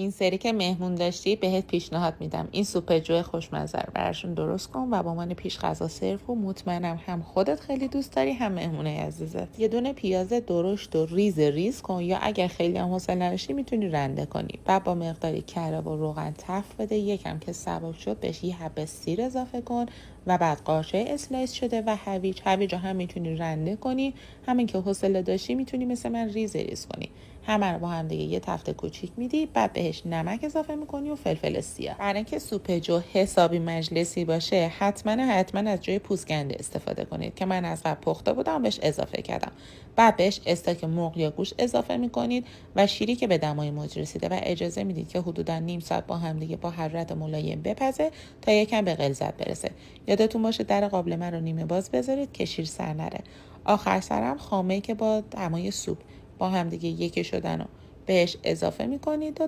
این سری که مهمون داشتی بهت پیشنهاد میدم این سوپ جو خوشمزه رو براشون درست کن و با من پیش غذا سرو کن. مطمئنم هم خودت خیلی دوست داری هم مهمونه عزیزت. یه دونه پیاز درشت و ریز ریز کن، یا اگر خیلی هم حوصله نداشتی میتونی رنده کنی. بعد با مقداری کره و روغن تفت بده، یکم که سبک شد بهش یه حب سیر اضافه کن و بعد قارچه اسلایس شده و هویج هم میتونی رنده کنی. همین که حوصله داشتی میتونی مثل من ریز ریز کنی. همه رو با هم دیگه یه تفته کوچیک میدی، بعد بهش نمک اضافه میکنی و فلفل سیاه. برای اینکه سوپ جو حسابی مجلسی باشه حتما از جای پوستکنده استفاده کنید که من از قبل پخته بودم بهش اضافه کردم. بعد بهش استاک مرغ یا گوشت اضافه میکنید و شیری که به دمای موج رسیده و اجازه میدید که حدودا نیم ساعت با هم دیگه با حرارت ملایم بپزه تا یکم به غلظت برسه. یادتون باشه در قابلمه رو نیمه باز بذارید که شیر سر نره. آخر سرم خامه‌ای که با دمای سوپ با هم دیگه یکی شدن و بهش اضافه میکنید و